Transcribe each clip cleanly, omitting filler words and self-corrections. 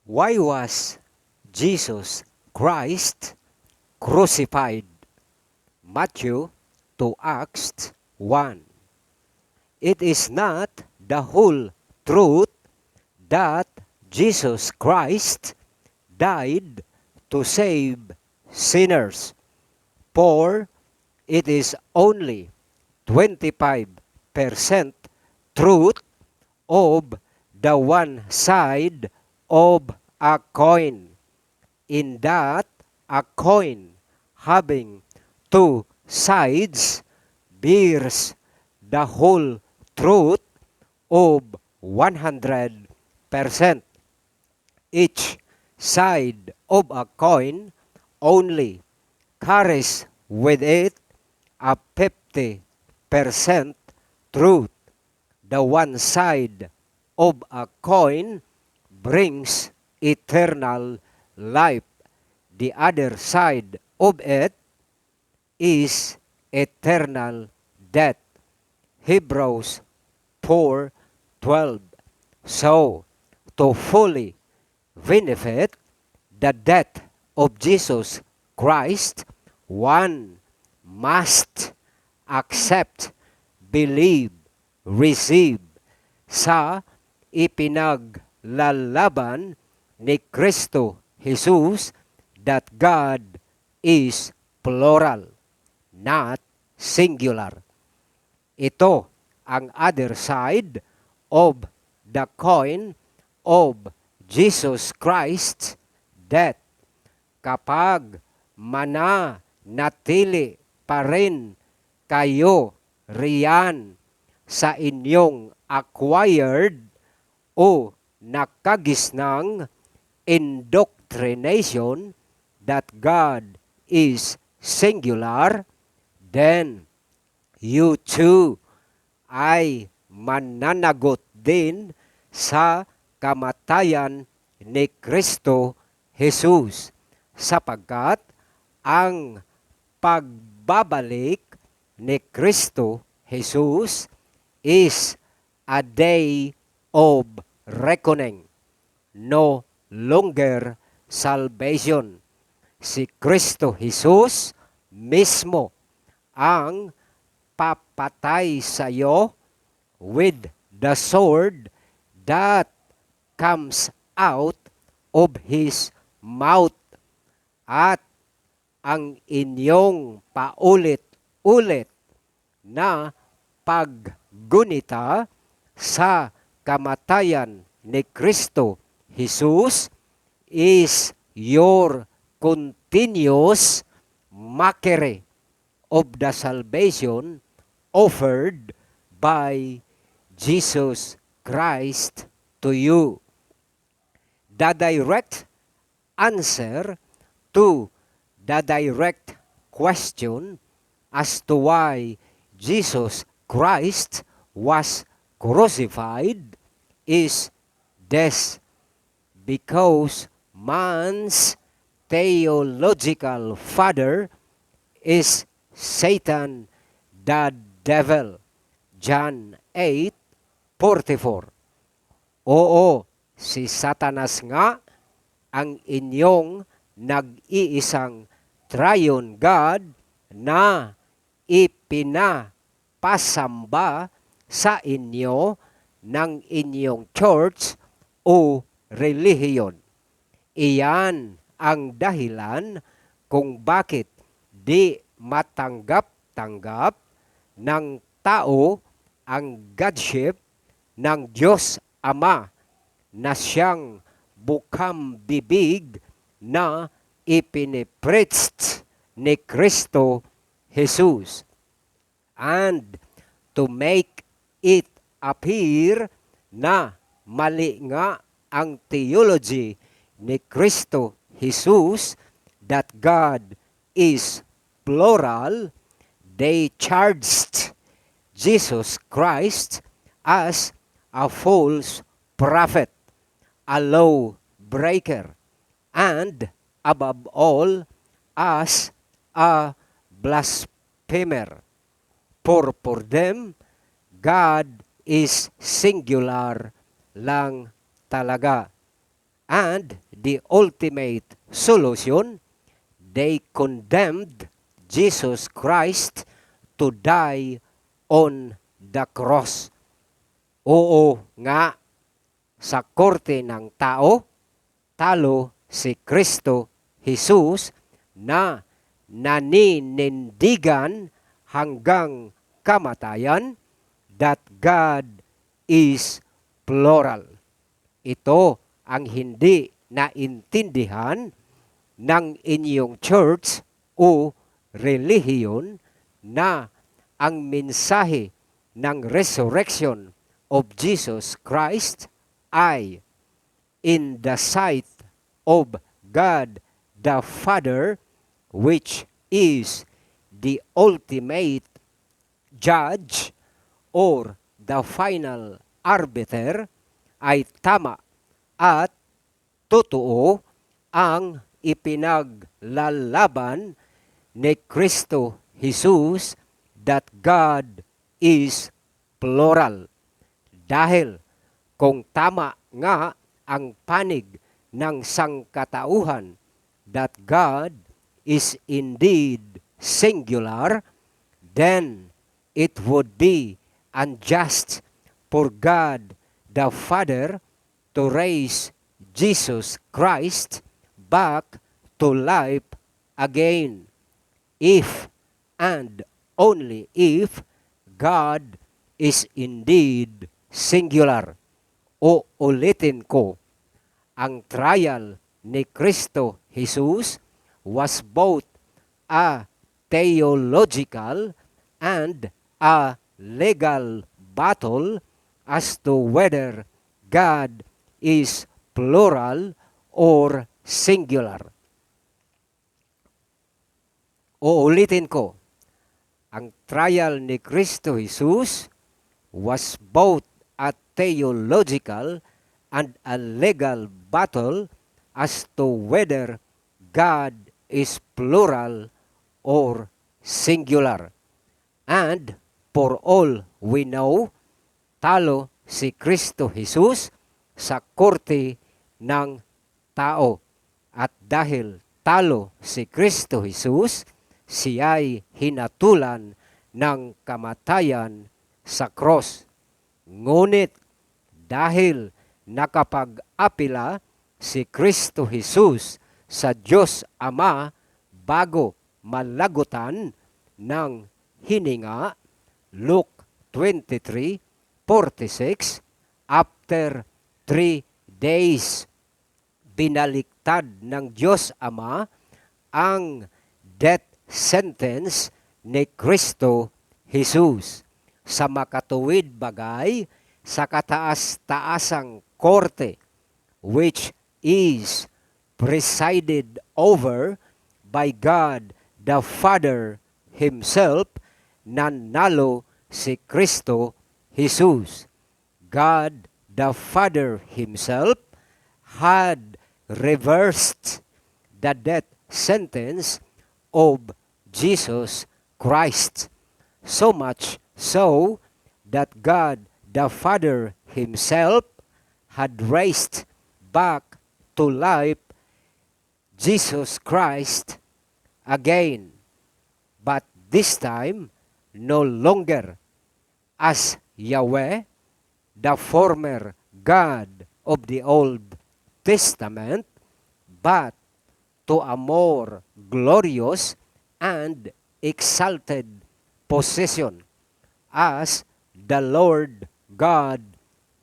Why was Jesus Christ crucified? Matthew to Acts 1. It is not the whole truth that Jesus Christ died to save sinners, for it is only 25% truth of the one side of a coin, in that a coin having two sides bears the whole truth of 100%. Each side of a coin only carries with it a 50% truth. The one side of a coin brings eternal life. The other side of it is eternal death. Hebrews 4:12. So, to fully benefit the death of Jesus Christ, one must accept, believe, receive sa ipinaglalaban ni Kristo Jesus that God is plural, not singular. Ito ang other side of the coin of Jesus Christ's death. Kapag mananatili pa rin kayo riyan sa inyong acquired o nakagisnang indoctrination that God is singular, then you too ay mananagot din sa kamatayan ni Kristo Jesus, sapagkat ang pagbabalik ni Kristo Jesus is a day of reckoning, no longer salvation. Si Kristo Jesus mismo ang papatay sa iyo with the sword that comes out of His mouth, at ang inyong paulit-ulit na paggunita sa kamatayan ni Kristo Jesus is your continuous mockery of the salvation offered by Jesus Christ to you. The direct answer to the direct question as to why Jesus Christ was crucified is this: because man's theological father is Satan the devil. John 8:44. Oo, si Satanas nga ang inyong nag-iisang triune God na ipinapasamba sa inyo ng inyong church o relihiyon. Iyan ang dahilan kung bakit di matanggap-tanggap ng tao ang Godship ng Diyos Ama na siyang bukang bibig na ipinipreached ni Kristo Jesus. And to make it appear na mali nga ang theology ni Kristo Jesus that God is plural, they charged Jesus Christ as a false prophet, a law breaker, and above all, as a blasphemer. For them, God is singular lang talaga. And the ultimate solution, they condemned Jesus Christ to die on the cross. Oo nga, sa korte ng tao, talo si Kristo Jesus na naninindigan hanggang kamatayan that God is plural. Ito ang hindi naintindihan ng inyong church o relihiyon na ang mensahe ng resurrection of Jesus Christ ay in the sight of God the Father, which is the ultimate judge or the final arbiter, ay tama at totoo ang ipinaglalaban ni Kristo Jesus that God is plural. Dahil kung tama nga ang panig ng sangkatauhan that God is indeed singular, then it would be unjust for God the Father to raise Jesus Christ back to life again, if and only if God is indeed singular. O ulitin ko, ang trial ni Kristo Jesus was both a theological and a legal battle as to whether God is plural or singular. O ulitin ko, ang trial ni Kristo Jesus was both a theological and a legal battle as to whether God is plural or singular. And for all we know, talo si Kristo Jesus sa korte ng tao. At dahil talo si Kristo Jesus, siya'y hinatulan ng kamatayan sa cross. Ngunit dahil nakapag-apila si Kristo Jesus sa Diyos Ama bago malagutan ng hininga, Luke 23:46, after 3 days, binaliktad ng Diyos Ama ang death sentence ni Kristo Jesus sa makatuwid bagay sa kataas-taasang korte, which is presided over by God the Father Himself, nanalo si Kristo Jesus. God the Father Himself had reversed the death sentence of Jesus Christ, so much so that God the Father Himself had raised back to life Jesus Christ again, but this time no longer as Yahweh, the former God of the Old Testament, but to a more glorious and exalted position as the Lord God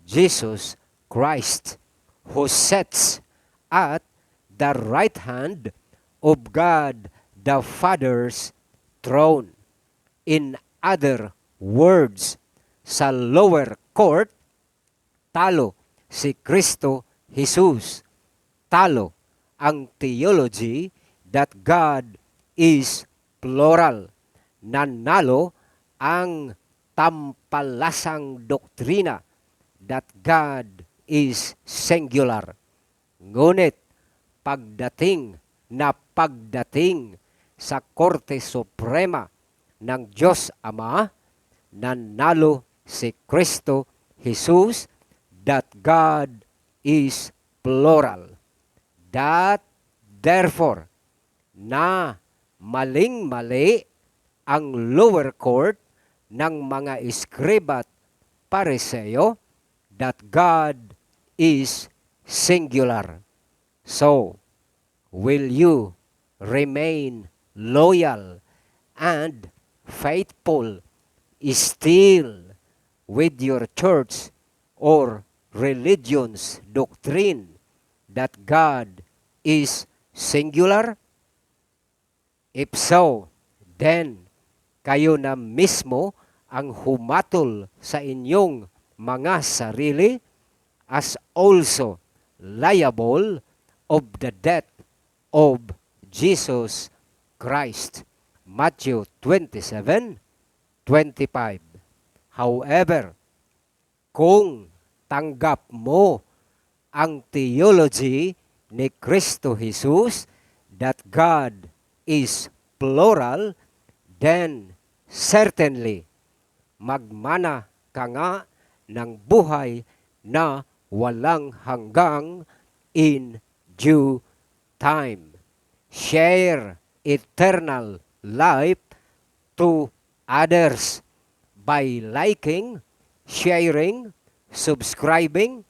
Jesus Christ, who sits at the right hand of God the Father's throne. In other words, sa lower court, talo si Kristo Jesus. Talo ang theology that God is plural. Nanalo ang tampalasang doktrina that God is singular. Ngunit pagdating sa Korte Suprema ng Diyos Ama, nanalo si Kristo Jesus that God is plural. That therefore, na maling-mali ang lower court ng mga iskriba at pariseo, that God is singular. So, will you remain loyal and faithful still with your church or religion's doctrine that God is singular? If so, then kayo na mismo ang humatol sa inyong mga sarili as also liable of the death of Jesus Christ. Matthew 27:25. However, kung tanggap mo ang theology ni Kristo Jesus that God is plural, then certainly magmana ka nga ng buhay na walang hanggang in due time. Share eternal life to others by liking, sharing, subscribing,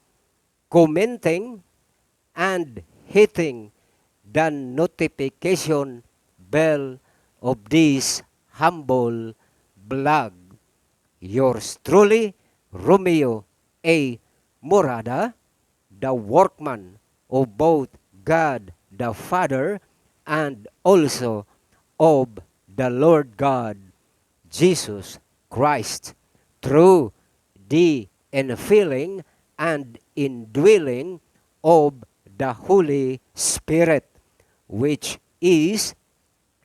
commenting, and hitting the notification bell of this humble blog. Yours truly, Romeo A. Morada, the workman of both God the Father and also of the Lord God Jesus Christ, through the infilling and indwelling of the Holy Spirit, which is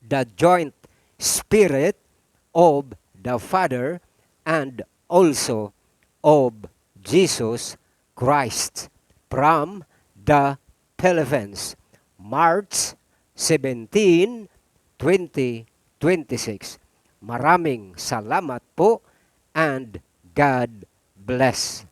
the joint spirit of the Father and also of Jesus Christ. From the Philippines, March 17, 2026. Maraming salamat po and God bless.